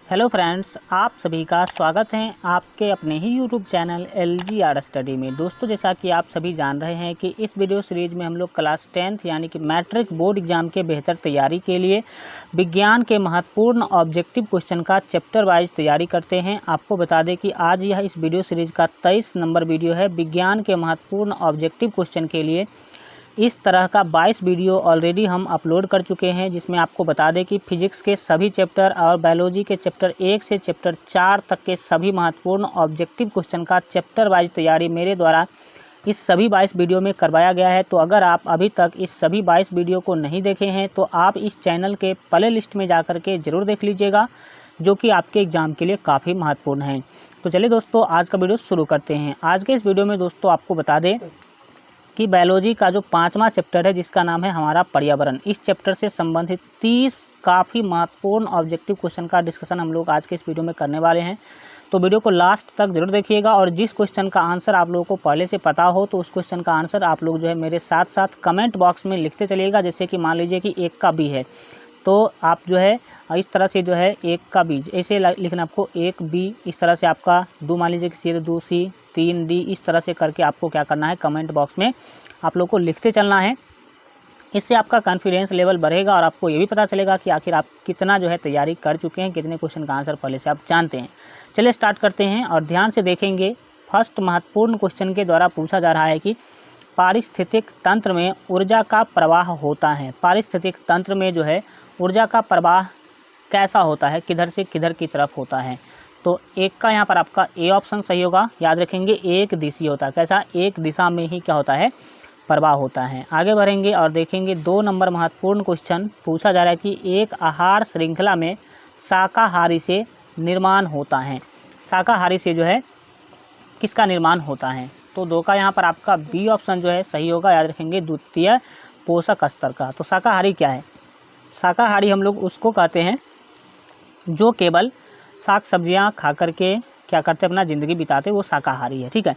Hello friends, आप सभी का स्वागत है आपके अपने ही यूट्यूब चैनल LGR स्टडी में। दोस्तों, जैसा कि आप सभी जान रहे हैं कि इस वीडियो सीरीज में हम लोग क्लास 10th यानी कि मैट्रिक बोर्ड एग्जाम के बेहतर तैयारी के लिए विज्ञान के महत्वपूर्ण ऑब्जेक्टिव क्वेश्चन का चैप्टर वाइज तैयारी करते हैं। आपको बता दें कि आज यह इस वीडियो सीरीज का 23 नंबर वीडियो है। विज्ञान के महत्वपूर्ण ऑब्जेक्टिव क्वेश्चन के लिए इस तरह का 22 वीडियो ऑलरेडी हम अपलोड कर चुके हैं, जिसमें आपको बता दें कि फिजिक्स के सभी चैप्टर और बायोलॉजी के चैप्टर 1 से चैप्टर 4 तक के सभी महत्वपूर्ण ऑब्जेक्टिव क्वेश्चन का चैप्टर वाइज तैयारी मेरे द्वारा इस सभी 22 वीडियो में करवाया गया है। तो अगर आप अभी तक इस सभी 22 वीडियो को नहीं देखे हैं तो आप इस चैनल के प्ले लिस्ट में जाकर के ज़रूर देख लीजिएगा, जो कि आपके एग्ज़ाम के लिए काफ़ी महत्वपूर्ण है। तो चलिए दोस्तों, आज का वीडियो शुरू करते हैं। आज के इस वीडियो में दोस्तों आपको बता दें कि बायोलॉजी का जो 5वां चैप्टर है, जिसका नाम है हमारा पर्यावरण, इस चैप्टर से संबंधित 30 काफ़ी महत्वपूर्ण ऑब्जेक्टिव क्वेश्चन का डिस्कशन हम लोग आज के इस वीडियो में करने वाले हैं। तो वीडियो को लास्ट तक जरूर देखिएगा, और जिस क्वेश्चन का आंसर आप लोगों को पहले से पता हो तो उस क्वेश्चन का आंसर आप लोग जो है मेरे साथ साथ कमेंट बॉक्स में लिखते चलिएगा। जैसे कि मान लीजिए कि 1 का बी है, तो आप जो है इस तरह से जो है 1 का बी ऐसे लिखना आपको, 1 बी, इस तरह से आपका 2 मान लीजिए कि सी है 2 सी, 3 डी, इस तरह से करके आपको क्या करना है, कमेंट बॉक्स में आप लोग को लिखते चलना है। इससे आपका कॉन्फिडेंस लेवल बढ़ेगा और आपको ये भी पता चलेगा कि आखिर आप कितना जो है तैयारी कर चुके हैं, कितने क्वेश्चन का आंसर पहले से आप जानते हैं। चलिए स्टार्ट करते हैं और ध्यान से देखेंगे। फर्स्ट महत्वपूर्ण क्वेश्चन के द्वारा पूछा जा रहा है कि पारिस्थितिक तंत्र में ऊर्जा का प्रवाह होता है। पारिस्थितिक तंत्र में जो है ऊर्जा का प्रवाह कैसा होता है, किधर से किधर की तरफ होता है। तो 1 का यहाँ पर आपका ए ऑप्शन सही होगा। याद रखेंगे, एक दिशीय होता है। कैसा? एक दिशा में ही क्या होता है, प्रवाह होता है। आगे बढ़ेंगे और देखेंगे 2 नंबर महत्वपूर्ण क्वेश्चन पूछा जा रहा है कि एक आहार श्रृंखला में शाकाहारी से निर्माण होता है। शाकाहारी से जो है किसका निर्माण होता है? तो 2 का यहाँ पर आपका बी ऑप्शन जो है सही होगा। याद रखेंगे, द्वितीय पोषक स्तर का। तो शाकाहारी क्या है? शाकाहारी हम लोग उसको कहते हैं जो केवल साग सब्जियां खा करके क्या करते हैं, अपना ज़िंदगी बिताते, वो शाकाहारी है। ठीक है,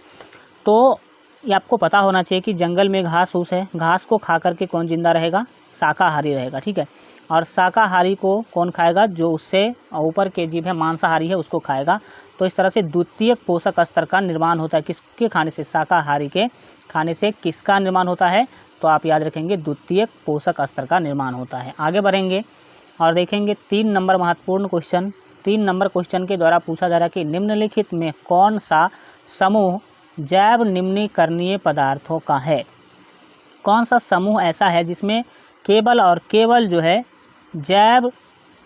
तो ये आपको पता होना चाहिए कि जंगल में घास फूस है, घास को खा करके कौन जिंदा रहेगा? शाकाहारी रहेगा। ठीक है, और शाकाहारी को कौन खाएगा? जो उससे ऊपर के जीव है, मांसाहारी है, उसको खाएगा। तो इस तरह से द्वितीयक पोषक स्तर का निर्माण होता है। किसके खाने से? शाकाहारी के खाने से किसका निर्माण होता है? तो आप याद रखेंगे, द्वितीयक पोषक स्तर का निर्माण होता है। आगे बढ़ेंगे और देखेंगे 3 नंबर महत्वपूर्ण क्वेश्चन। 3 नंबर क्वेश्चन के द्वारा पूछा जा रहा है कि निम्नलिखित में कौन सा समूह जैव निम्नीकरणीय पदार्थों का है? कौन सा समूह ऐसा है जिसमें केवल और केवल जो है जैव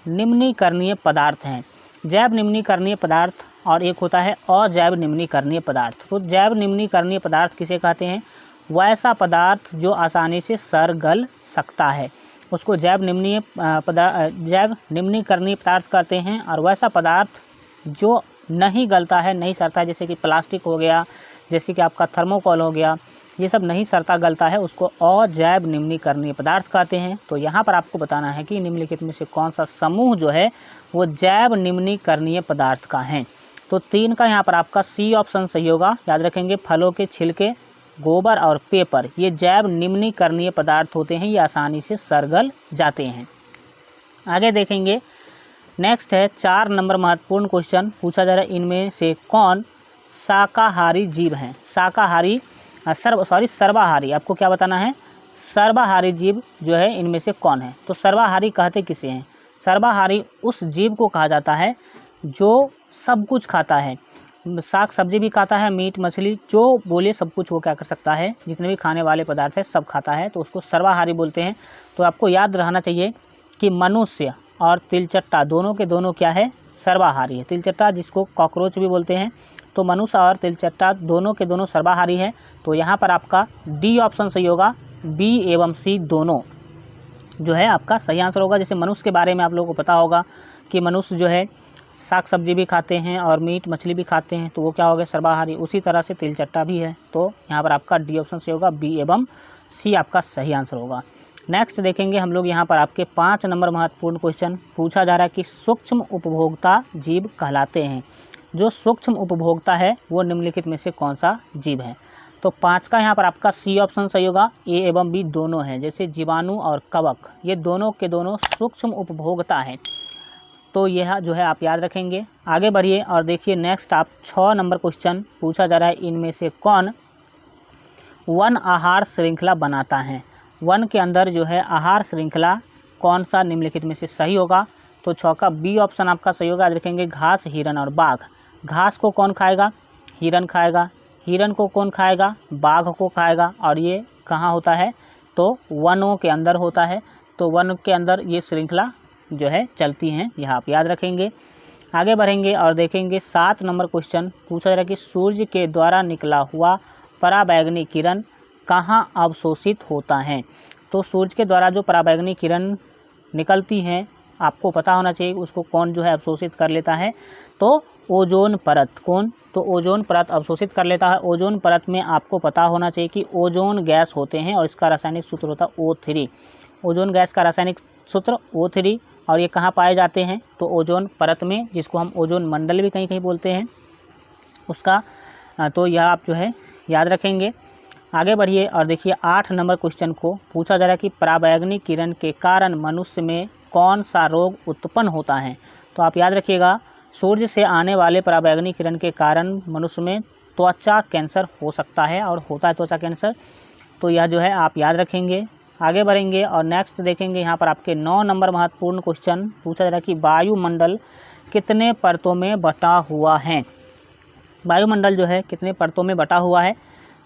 निम्नीकरणीय पदार्थ हैं? जैव निम्नीकरणीय पदार्थ और एक होता है अजैव निम्नीकरणीय पदार्थ। तो जैव निम्नीकरणीय पदार्थ किसे कहते हैं? वैसा पदार्थ जो आसानी से सड़ गल सकता है, उसको जैव निम्नीकरणीय पदार्थ कहते हैं। और वैसा पदार्थ जो नहीं गलता है, नहीं सड़ता है, जैसे कि प्लास्टिक हो गया, जैसे कि आपका थर्मोकोल हो गया, ये सब नहीं सड़ता गलता है, उसको अजैव निम्नीकरणीय पदार्थ कहते हैं। तो यहाँ पर आपको बताना है कि निम्नलिखित में से कौन सा समूह जो है वो जैव निम्नीकरणीय पदार्थ का है। तो 3 का यहाँ पर आपका सी ऑप्शन सही होगा। याद रखेंगे, फलों के छिलके, गोबर और पेपर, ये जैव निम्नीकरणीय पदार्थ होते हैं, ये आसानी से सड़गल जाते हैं। आगे देखेंगे, नेक्स्ट है 4 नंबर महत्वपूर्ण क्वेश्चन पूछा जा रहा है, इनमें से कौन शाकाहारी जीव हैं? शाकाहारी सर्वाहारी, आपको क्या बताना है? सर्वाहारी जीव जो है इनमें से कौन है? तो सर्वाहारी कहते किसे हैं? सर्वाहारी उस जीव को कहा जाता है जो सब कुछ खाता है, साग सब्जी भी खाता है, मीट मछली, जो बोले सब कुछ वो क्या कर सकता है, जितने भी खाने वाले पदार्थ है सब खाता है, तो उसको सर्वाहारी बोलते हैं। तो आपको याद रहना चाहिए कि मनुष्य और तिलचट्टा दोनों के दोनों क्या है? सर्वाहारी है। तिलचट्टा जिसको कॉकरोच भी बोलते हैं, तो मनुष्य और तिलचट्टा दोनों के दोनों सर्वाहारी है। तो यहाँ पर आपका डी ऑप्शन सही होगा। बी एवं सी दोनों जो है आपका सही आंसर होगा। जैसे मनुष्य के बारे में आप लोगों को पता होगा कि मनुष्य जो है साग सब्जी भी खाते हैं और मीट मछली भी खाते हैं, तो वो क्या हो गया? सर्वाहारी। उसी तरह से तिलचट्टा भी है। तो यहाँ पर आपका डी ऑप्शन सही होगा, बी एवं सी आपका सही आंसर होगा। नेक्स्ट देखेंगे हम लोग यहाँ पर आपके 5 नंबर महत्वपूर्ण क्वेश्चन पूछा जा रहा है कि सूक्ष्म उपभोक्ता जीव कहलाते हैं। जो सूक्ष्म उपभोक्ता है वो निम्नलिखित में से कौन सा जीव है? तो 5 का यहाँ पर आपका सी ऑप्शन सही होगा। ए एवं बी दोनों हैं, जैसे जीवाणु और कवक, ये दोनों के दोनों सूक्ष्म उपभोक्ता हैं। तो यह जो है आप याद रखेंगे। आगे बढ़िए और देखिए नेक्स्ट आप 6 नंबर क्वेश्चन पूछा जा रहा है, इनमें से कौन वन आहार श्रृंखला बनाता है। वन के अंदर जो है आहार श्रृंखला कौन सा निम्नलिखित में से सही होगा। तो चौका बी ऑप्शन आपका सही होगा। याद रखेंगे घास, हिरन और बाघ। घास को कौन खाएगा? हिरन खाएगा। हिरन को कौन खाएगा? बाघ को खाएगा। और ये कहाँ होता है? तो वनों के अंदर होता है। तो वन के अंदर ये श्रृंखला जो है चलती हैं, यह आप याद रखेंगे। आगे बढ़ेंगे और देखेंगे 7 नंबर क्वेश्चन पूछा जा रहा है कि सूर्य के द्वारा निकला हुआ पराबैंगनी किरण कहाँ अवशोषित होता है। तो सूर्य के द्वारा जो पराबैंगनी किरण निकलती हैं, आपको पता होना चाहिए उसको कौन जो है अवशोषित कर लेता है। तो ओजोन परत। कौन? तो ओजोन परत अवशोषित कर लेता है। ओजोन परत में आपको पता होना चाहिए कि ओजोन गैस होते हैं और इसका रासायनिक सूत्र होता है O3। ओजोन गैस का रासायनिक सूत्र O3 और ये कहाँ पाए जाते हैं? तो ओजोन परत में, जिसको हम ओजोन मंडल भी कहीं कहीं बोलते हैं उसका। तो यह आप जो है याद रखेंगे। आगे बढ़िए और देखिए 8 नंबर क्वेश्चन को पूछा जा रहा है कि पराबैंगनी किरण के कारण मनुष्य में कौन सा रोग उत्पन्न होता है। तो आप याद रखिएगा, सूर्य से आने वाले पराबैंगनी किरण के कारण मनुष्य में त्वचा कैंसर हो सकता है और होता है त्वचा कैंसर। तो यह जो है आप याद रखेंगे। आगे बढ़ेंगे और नेक्स्ट देखेंगे यहाँ पर आपके 9 नंबर महत्वपूर्ण क्वेश्चन पूछा जा रहा है कि वायुमंडल कितने परतों में बटा हुआ है। वायुमंडल जो है कितने परतों में बटा हुआ है।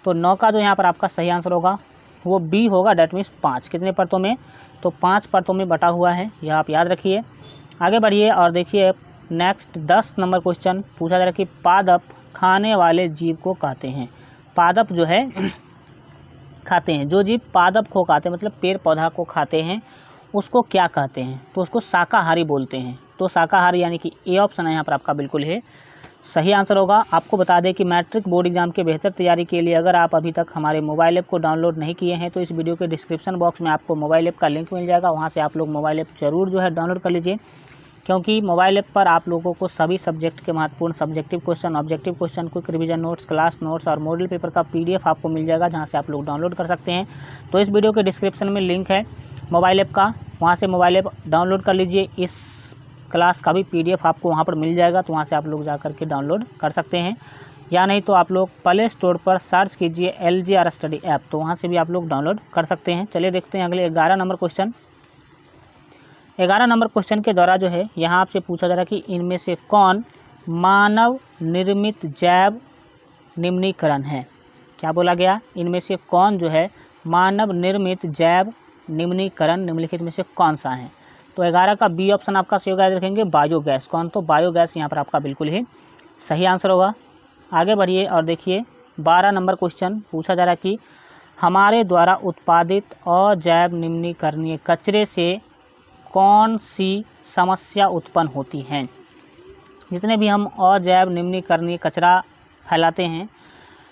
तो 9 का जो यहाँ पर आपका सही आंसर होगा वो बी होगा, डेट मीन्स 5। कितने परतों में? तो 5 परतों में बटा हुआ है, यह आप याद रखिए। आगे बढ़िए और देखिए नेक्स्ट 10 नंबर क्वेश्चन पूछा जा रहा है कि पादप खाने वाले जीव को कहते हैं। पादप जो है खाते हैं, जो जीव पादप को खाते हैं मतलब पेड़ पौधा को खाते हैं, उसको क्या कहते हैं? तो उसको शाकाहारी बोलते हैं। तो शाकाहारी यानी कि ए ऑप्शन है यहाँ पर आपका बिल्कुल है सही आंसर होगा। आपको बता दें कि मैट्रिक बोर्ड एग्जाम के बेहतर तैयारी के लिए अगर आप अभी तक हमारे मोबाइल ऐप को डाउनलोड नहीं किए हैं तो इस वीडियो के डिस्क्रिप्शन बॉक्स में आपको मोबाइल ऐप का लिंक मिल जाएगा, वहां से आप लोग मोबाइल ऐप जरूर जो है डाउनलोड कर लीजिए, क्योंकि मोबाइल ऐप पर आप लोगों को सभी सब्जेक्ट के महत्वपूर्ण subjective question, objective question, quick revision notes, class notes और मॉडल पेपर का PDF आपको मिल जाएगा, जहाँ से आप लोग डाउनलोड कर सकते हैं। तो इस वीडियो के डिस्क्रिप्शन में लिंक है मोबाइल ऐप का, वहाँ से मोबाइल ऐप डाउनलोड कर लीजिए। इस क्लास का भी PDF आपको वहाँ पर मिल जाएगा, तो वहाँ से आप लोग जा करके डाउनलोड कर सकते हैं। या नहीं तो आप लोग प्ले स्टोर पर सर्च कीजिए LGR स्टडी ऐप, तो वहाँ से भी आप लोग डाउनलोड कर सकते हैं। चलिए देखते हैं अगले 11 नंबर क्वेश्चन। 11 नंबर क्वेश्चन के द्वारा जो है यहाँ आपसे पूछा जा रहा है कि इनमें से कौन मानव निर्मित जैव निम्नीकरण है। क्या बोला गया? इनमें से कौन जो है मानव निर्मित जैव निम्नीकरण निम्नलिखित में से कौन सा है। तो 11 का बी ऑप्शन आपका सही होगा। याद रखेंगे बायोगैस। कौन? तो बायोगैस यहाँ पर आपका बिल्कुल ही सही आंसर होगा। आगे बढ़िए और देखिए 12 नंबर क्वेश्चन पूछा जा रहा है कि हमारे द्वारा उत्पादित अजैव निम्नीकरणीय कचरे से कौन सी समस्या उत्पन्न होती हैं। जितने भी हम अजैव निम्नीकरणीय कचरा फैलाते हैं,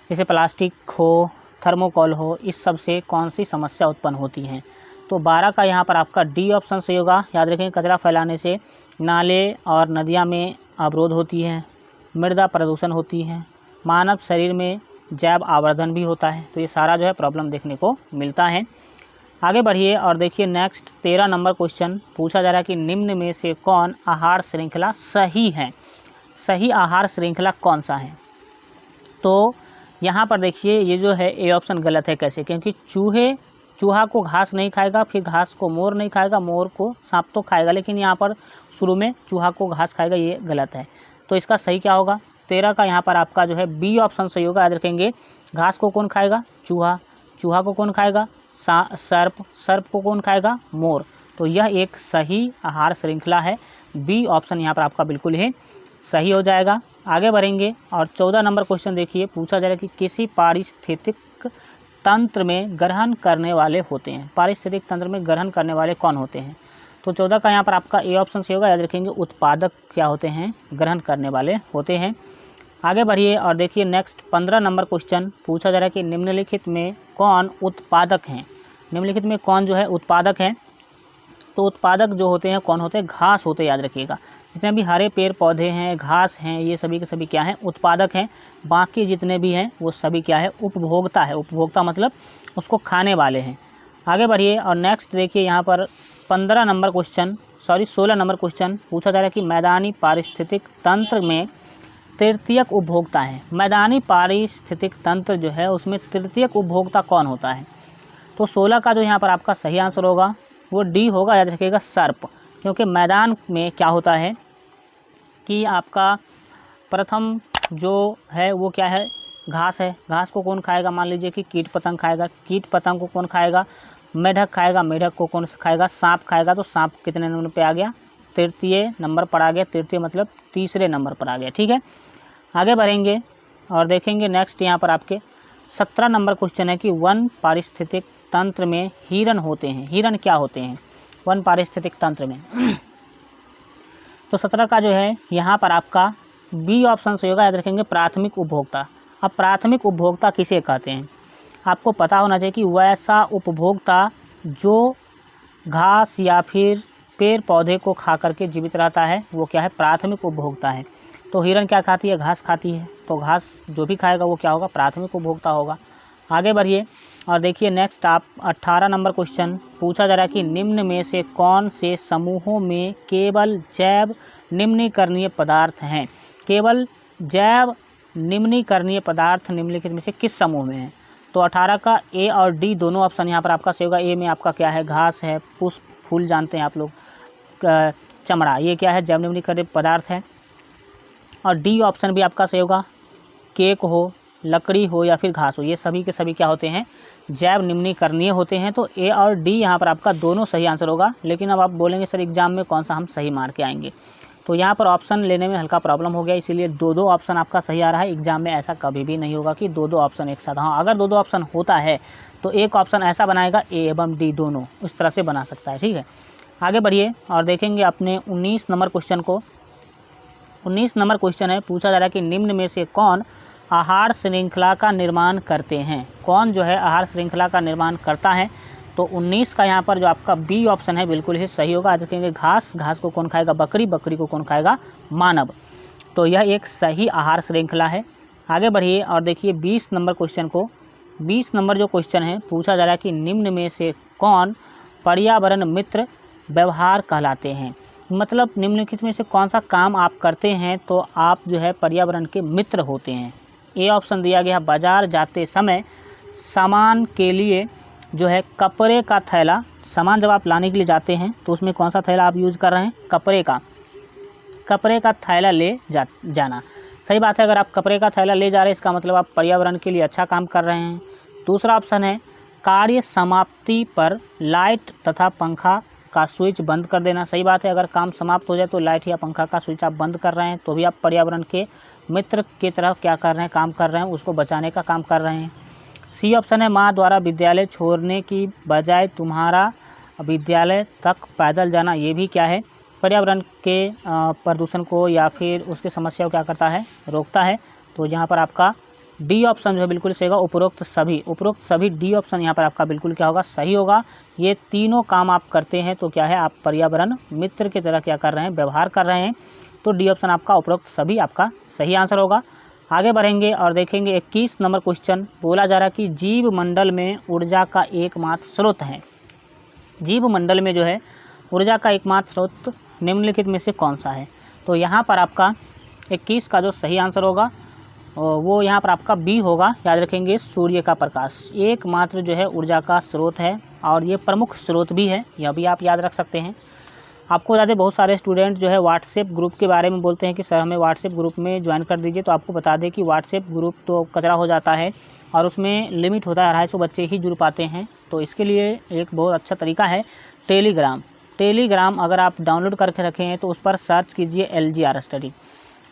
जैसे प्लास्टिक हो, थर्मोकोल हो, इस सब से कौन सी समस्या उत्पन्न होती हैं। तो 12 का यहाँ पर आपका डी ऑप्शन सही होगा। याद रखें कचरा फैलाने से नाले और नदियाँ में अवरोध होती है, मृदा प्रदूषण होती है, मानव शरीर में जैव आवर्धन भी होता है। तो ये सारा जो है प्रॉब्लम देखने को मिलता है। आगे बढ़िए और देखिए नेक्स्ट 13 नंबर क्वेश्चन पूछा जा रहा है कि निम्न में से कौन आहार श्रृंखला सही है। सही आहार श्रृंखला कौन सा है। तो यहाँ पर देखिए ये जो है ए ऑप्शन गलत है। कैसे? क्योंकि चूहा को घास नहीं खाएगा, फिर घास को मोर नहीं खाएगा, मोर को सांप तो खाएगा, लेकिन यहाँ पर शुरू में चूहा को घास खाएगा, ये गलत है। तो इसका सही क्या होगा? 13 का यहाँ पर आपका जो है बी ऑप्शन सही होगा। याद रखेंगे घास को कौन खाएगा? चूहा। चूहा को कौन खाएगा? सर्प। सर्प को कौन खाएगा? मोर। तो यह एक सही आहार श्रृंखला है। बी ऑप्शन यहाँ पर आपका बिल्कुल ही सही हो जाएगा। आगे बढ़ेंगे और 14 नंबर क्वेश्चन देखिए पूछा जा रहा है कि किसी पारिस्थितिक तंत्र में ग्रहण करने वाले होते हैं। पारिस्थितिक तंत्र में ग्रहण करने वाले कौन होते हैं। तो 14 का यहाँ पर आपका ए ऑप्शन सही होगा। याद रखेंगे उत्पादक क्या होते हैं? ग्रहण करने वाले होते हैं। आगे बढ़िए और देखिए नेक्स्ट 15 नंबर क्वेश्चन पूछा जा रहा है कि निम्नलिखित में कौन उत्पादक हैं। निम्नलिखित में कौन जो है उत्पादक है। तो उत्पादक जो होते हैं कौन होते हैं? घास होते हैं। याद रखिएगा जितने भी हरे पेड़ पौधे हैं, घास हैं, ये सभी के सभी क्या हैं? उत्पादक हैं। बाकी जितने भी हैं वो सभी क्या है? उपभोक्ता है। उपभोक्ता मतलब उसको खाने वाले हैं। आगे बढ़िए और नेक्स्ट देखिए यहाँ पर 16 नंबर क्वेश्चन पूछा जा रहा है कि मैदानी पारिस्थितिक तंत्र में तृतीयक उपभोक्ता है। मैदानी पारिस्थितिक तंत्र जो है उसमें तृतीयक उपभोक्ता कौन होता है? तो 16 का जो यहाँ पर आपका सही आंसर होगा वो डी होगा, याद रखिएगा सर्प। क्योंकि मैदान में क्या होता है कि आपका प्रथम जो है वो क्या है, घास है। घास को कौन खाएगा? मान लीजिए कि कीट पतंग खाएगा। कीट पतंग को कौन खाएगा? मेढक खाएगा। मेढक को कौन खाएगा? सांप खाएगा। तो सांप कितने नंबर पे आ गया? तृतीय नंबर पर आ गया। तृतीय मतलब तीसरे नंबर पर आ गया। ठीक है, आगे बढ़ेंगे और देखेंगे नेक्स्ट यहाँ पर आपके 17 नंबर क्वेश्चन है कि वन पारिस्थितिक तंत्र में हिरण होते हैं। हिरण क्या होते हैं वन पारिस्थितिक तंत्र में? तो 17 का जो है यहाँ पर आपका बी ऑप्शन से होगा, याद रखेंगे प्राथमिक उपभोक्ता। अब प्राथमिक उपभोक्ता किसे कहते हैं? आपको पता होना चाहिए कि वैसा उपभोक्ता जो घास या फिर पेड़ पौधे को खा करके जीवित रहता है वो क्या है? प्राथमिक उपभोक्ता है। तो हिरण क्या खाती है? घास खाती है। तो घास जो भी खाएगा वो क्या होगा? प्राथमिक उपभोक्ता होगा। आगे बढ़िए और देखिए नेक्स्ट आप 18 नंबर क्वेश्चन पूछा जा रहा है कि निम्न में से कौन से समूहों में केवल जैव निम्नीकरणीय पदार्थ हैं? केवल जैव निम्नीकरणीय पदार्थ निम्नलिखित में से किस समूह में है? तो 18 का ए और डी दोनों ऑप्शन यहाँ पर आपका सही होगा। ए में आपका क्या है? घास है, पुष्प, फूल जानते हैं आप लोग, चमड़ा, ये क्या है? जैव निम्नीकरणीय पदार्थ है। और डी ऑप्शन भी आपका सही होगा। केक हो, लकड़ी हो या फिर घास हो, ये सभी के सभी क्या होते हैं? जैव निम्नीकरणीय होते हैं। तो ए और डी यहाँ पर आपका दोनों सही आंसर होगा। लेकिन अब आप बोलेंगे सर एग्जाम में कौन सा हम सही मार के आएंगे? तो यहाँ पर ऑप्शन लेने में हल्का प्रॉब्लम हो गया, इसीलिए दो ऑप्शन आपका सही आ रहा है। एग्जाम में ऐसा कभी भी नहीं होगा कि दो ऑप्शन एक साथ। हाँ, अगर दो ऑप्शन होता है तो एक ऑप्शन ऐसा बनाएगा ए एवं डी दोनों, इस तरह से बना सकता है। ठीक है, आगे बढ़िए और देखेंगे अपने 19 नंबर क्वेश्चन को। 19 नंबर क्वेश्चन है, पूछा जा रहा है कि निम्न में से कौन आहार श्रृंखला का निर्माण करते हैं? कौन जो है आहार श्रृंखला का निर्माण करता है? तो 19 का यहाँ पर जो आपका बी ऑप्शन है बिल्कुल ही सही होगा। आज देखेंगे घास, घास को कौन खाएगा? बकरी, बकरी को कौन खाएगा? मानव। तो यह एक सही आहार श्रृंखला है। आगे बढ़िए और देखिए 20 नंबर क्वेश्चन को। 20 नंबर जो क्वेश्चन है पूछा जा रहा है कि निम्न में से कौन पर्यावरण मित्र व्यवहार कहलाते हैं? मतलब निम्नलिखित में से कौन सा काम आप करते हैं तो आप जो है पर्यावरण के मित्र होते हैं? ए ऑप्शन दिया गया, बाजार जाते समय सामान के लिए जो है कपड़े का थैला, सामान जब आप लाने के लिए जाते हैं तो उसमें कौन सा थैला आप यूज़ कर रहे हैं? कपड़े का थैला ले जाना। सही बात है, अगर आप कपड़े का थैला ले जा रहे हैं इसका मतलब आप पर्यावरण के लिए अच्छा काम कर रहे हैं। दूसरा ऑप्शन है कार्य समाप्ति पर लाइट तथा पंखा का स्विच बंद कर देना। सही बात है, अगर काम समाप्त हो जाए तो लाइट या पंखा का स्विच आप बंद कर रहे हैं तो भी आप पर्यावरण के मित्र की तरह क्या कर रहे हैं? काम कर रहे हैं, उसको बचाने का काम कर रहे हैं। सी ऑप्शन है माँ द्वारा विद्यालय छोड़ने की बजाय तुम्हारा विद्यालय तक पैदल जाना। ये भी क्या है? पर्यावरण के प्रदूषण को या फिर उसकी समस्या को क्या करता है? रोकता है। तो यहाँ पर आपका डी ऑप्शन जो है बिल्कुल सही होगा। उपरोक्त सभी डी ऑप्शन यहाँ पर आपका बिल्कुल क्या होगा? सही होगा। ये तीनों काम आप करते हैं तो क्या है? आप पर्यावरण मित्र की तरह क्या कर रहे हैं? व्यवहार कर रहे हैं। तो डी ऑप्शन आपका उपरोक्त सभी आपका सही आंसर होगा। आगे बढ़ेंगे और देखेंगे 21 नंबर क्वेश्चन। बोला जा रहा है कि जीव मंडल में ऊर्जा का एकमात्र स्रोत है। जीव मंडल में जो है ऊर्जा का एकमात्र स्रोत निम्नलिखित में से कौन सा है? तो यहाँ पर आपका 21 का जो सही आंसर होगा वो यहाँ पर आपका बी होगा। याद रखेंगे सूर्य का प्रकाश एकमात्र जो है ऊर्जा का स्रोत है और ये प्रमुख स्रोत भी है, यह भी आप याद रख सकते हैं। आपको बता दें बहुत सारे स्टूडेंट जो है व्हाट्सएप ग्रुप के बारे में बोलते हैं कि सर हमें व्हाट्सएप ग्रुप में ज्वाइन कर दीजिए। तो आपको बता दें कि व्हाट्सएप ग्रुप तो कचरा हो जाता है और उसमें लिमिट होता है 250 बच्चे ही जुड़ पाते हैं। तो इसके लिए एक बहुत अच्छा तरीका है टेलीग्राम अगर आप डाउनलोड करके रखे हैं तो उस पर सर्च कीजिए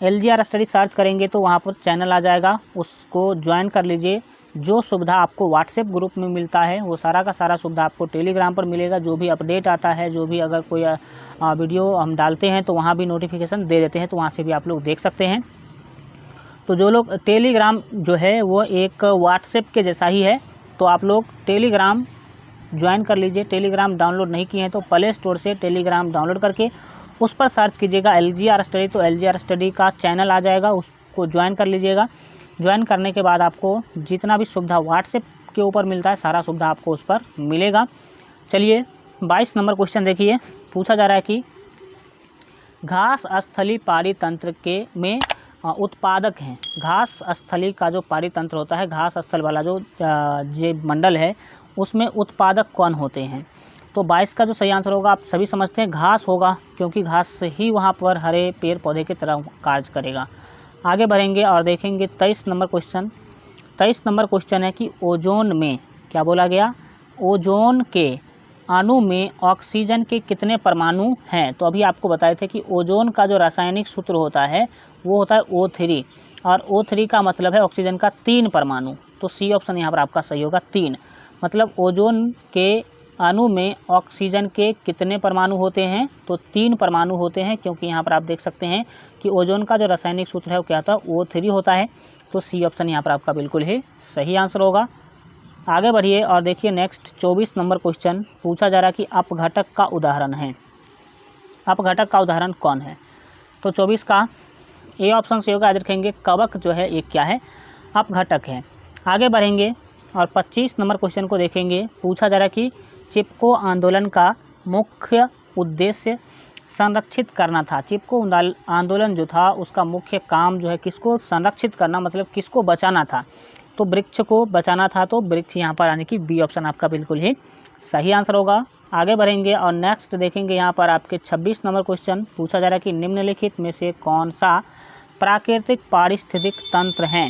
LGR स्टडी सर्च करेंगे तो वहाँ पर चैनल आ जाएगा, उसको ज्वाइन कर लीजिए। जो सुविधा आपको व्हाट्सएप ग्रुप में मिलता है वो सारा का सारा सुविधा आपको टेलीग्राम पर मिलेगा। जो भी अपडेट आता है, जो भी अगर कोई वीडियो हम डालते हैं तो वहाँ भी नोटिफिकेशन दे देते हैं, तो वहाँ से भी आप लोग देख सकते हैं। तो जो लोग टेलीग्राम जो है वो एक व्हाट्सएप के जैसा ही है, तो आप लोग टेलीग्राम ज्वाइन कर लीजिए। टेलीग्राम डाउनलोड नहीं किए हैं तो प्ले स्टोर से टेलीग्राम डाउनलोड करके उस पर सर्च कीजिएगा LGR स्टडी, तो LGR स्टडी का चैनल आ जाएगा, उसको ज्वाइन कर लीजिएगा। ज्वाइन करने के बाद आपको जितना भी सुविधा व्हाट्सएप के ऊपर मिलता है सारा सुविधा आपको उस पर मिलेगा। चलिए 22 नंबर क्वेश्चन देखिए, पूछा जा रहा है कि घास स्थली पाड़ी तंत्र के में उत्पादक हैं। घास स्थली का जो पाड़ी तंत्र होता है, घास स्थल वाला जो मंडल है, उसमें उत्पादक कौन होते हैं। तो 22 का जो सही आंसर होगा आप सभी समझते हैं घास होगा, क्योंकि घास से ही वहाँ पर हरे पेड़ पौधे की तरह कार्य करेगा। आगे बढ़ेंगे और देखेंगे 23 नंबर क्वेश्चन। 23 नंबर क्वेश्चन है कि ओजोन में क्या बोला गया, ओजोन के अणु में ऑक्सीजन के कितने परमाणु हैं। तो अभी आपको बताए थे कि ओजोन का जो रासायनिक सूत्र होता है वो होता है O3, और O3 का मतलब है ऑक्सीजन का 3 परमाणु। तो सी ऑप्शन यहाँ पर आपका सही होगा 3। मतलब ओजोन के अणु में ऑक्सीजन के कितने परमाणु होते हैं, तो 3 परमाणु होते हैं, क्योंकि यहाँ पर आप देख सकते हैं कि ओजोन का जो रासायनिक सूत्र है वो क्या होता है, O3 होता है। तो सी ऑप्शन यहाँ पर आपका बिल्कुल ही सही आंसर होगा। आगे बढ़िए और देखिए नेक्स्ट 24 नंबर क्वेश्चन पूछा जा रहा है कि अपघटक का उदाहरण है। अपघटक का उदाहरण कौन है। तो 24 का ए ऑप्शन से होगा, याद रखेंगे कवक जो है ये क्या है, अपघटक है। आगे बढ़ेंगे और 25 नंबर क्वेश्चन को देखेंगे। पूछा जा रहा है कि चिपको आंदोलन का मुख्य उद्देश्य संरक्षित करना था। चिपको आंदोलन जो था उसका मुख्य काम जो है किसको संरक्षित करना, मतलब किसको बचाना था, तो वृक्ष को बचाना था। तो वृक्ष यहाँ पर आने की बी ऑप्शन आपका बिल्कुल ही सही आंसर होगा। आगे बढ़ेंगे और नेक्स्ट देखेंगे यहाँ पर आपके 26 नंबर क्वेश्चन पूछा जा रहा है कि निम्नलिखित में से कौन सा प्राकृतिक पारिस्थितिक तंत्र है।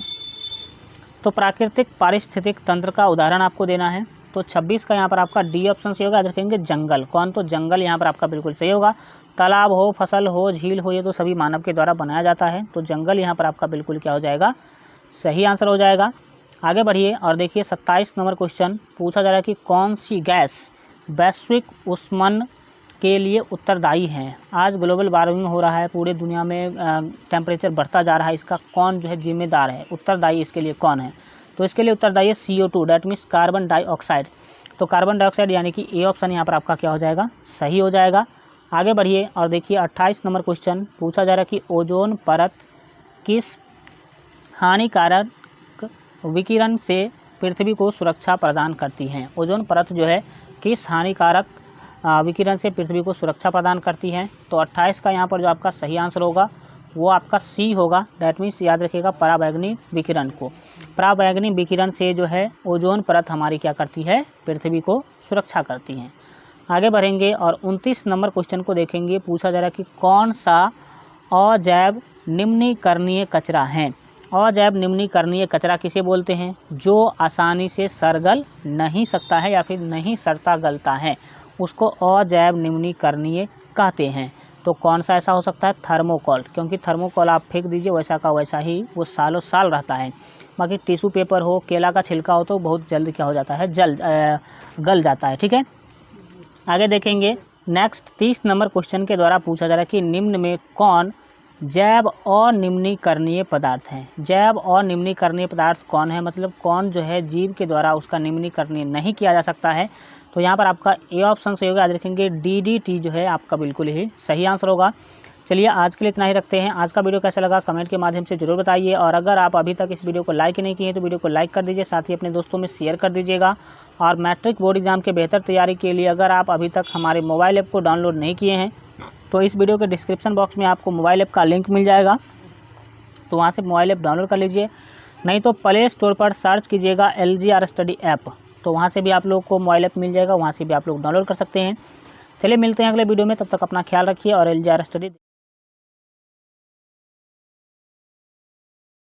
तो प्राकृतिक पारिस्थितिक तंत्र का उदाहरण आपको देना है। तो 26 का यहाँ पर आपका डी ऑप्शन से होगा, याद रखेंगे जंगल। कौन, तो जंगल यहाँ पर आपका बिल्कुल सही होगा। तालाब हो, फसल हो, झील हो, ये तो सभी मानव के द्वारा बनाया जाता है। तो जंगल यहाँ पर आपका बिल्कुल क्या हो जाएगा, सही आंसर हो जाएगा। आगे बढ़िए और देखिए 27 नंबर क्वेश्चन पूछा जा रहा है कि कौन सी गैस वैश्विक उष्मन के लिए उत्तरदायी है। आज ग्लोबल वार्मिंग हो रहा है, पूरे दुनिया में टेम्परेचर बढ़ता जा रहा है, इसका कौन जो है जिम्मेदार है, उत्तरदायी इसके लिए कौन है। तो इसके लिए उत्तरदायी है CO2, that means carbon dioxide. तो कार्बन डाइऑक्साइड यानी कि ए ऑप्शन यहाँ पर आपका क्या हो जाएगा, सही हो जाएगा। आगे बढ़िए और देखिए 28 नंबर क्वेश्चन पूछा जा रहा है कि ओजोन परत किस हानिकारक विकिरण से पृथ्वी को सुरक्षा प्रदान करती हैं। ओजोन परत जो है किस हानिकारक विकिरण से पृथ्वी को सुरक्षा प्रदान करती हैं। तो 28 का यहाँ पर जो आपका सही आंसर होगा वो आपका सी होगा, डैट मीन्स याद रखिएगा पराबैंगनी विकिरण को। पराबैंगनी विकिरण से जो है ओजोन परत हमारी क्या करती है, पृथ्वी को सुरक्षा करती हैं। आगे बढ़ेंगे और 29 नंबर क्वेश्चन को देखेंगे। पूछा जा रहा है कि कौन सा अजैव निम्नीकरणीय कचरा है। अजैव निम्नीकरणीय कचरा किसे बोलते हैं, जो आसानी से सड़गल नहीं सकता है या फिर नहीं सड़ता गलता है, उसको अजैव निम्नीकरणीय कहते हैं। तो कौन सा ऐसा हो सकता है, थर्मोकोल, क्योंकि थर्मोकोल आप फेंक दीजिए वैसा का वैसा ही वो सालों साल रहता है। बाकी टिश्यू पेपर हो, केला का छिलका हो तो बहुत जल्द क्या हो जाता है, गल जाता है। ठीक है, आगे देखेंगे नेक्स्ट 30 नंबर क्वेश्चन के द्वारा पूछा जा रहा है कि निम्न में कौन जैव अनिम्नीकरणीय पदार्थ हैं। जैव अनिम्नीकरणीय पदार्थ कौन है, मतलब कौन जो है जीव के द्वारा उसका निम्नीकरणीय नहीं किया जा सकता है। तो यहाँ पर आपका ए ऑप्शन से होगा, याद रखेंगे DDT जो है आपका बिल्कुल ही सही आंसर होगा। चलिए आज के लिए इतना ही रखते हैं। आज का वीडियो कैसा लगा कमेंट के माध्यम से जरूर बताइए, और अगर आप अभी तक इस वीडियो को लाइक नहीं किए तो वीडियो को लाइक कर दीजिए, साथ ही अपने दोस्तों में शेयर कर दीजिएगा। और मैट्रिक बोर्ड एग्जाम के बेहतर तैयारी के लिए अगर आप अभी तक हमारे मोबाइल ऐप को डाउनलोड नहीं किए हैं तो इस वीडियो के डिस्क्रिप्शन बॉक्स में आपको मोबाइल ऐप का लिंक मिल जाएगा, तो वहाँ से मोबाइल ऐप डाउनलोड कर लीजिए। नहीं तो प्ले स्टोर पर सर्च कीजिएगा LGR स्टडी ऐप, तो वहाँ से भी आप लोग को मोबाइल ऐप मिल जाएगा, वहाँ से भी आप लोग डाउनलोड कर सकते हैं। चलिए मिलते हैं अगले वीडियो में, तब तक अपना ख्याल रखिए और LGR स्टडी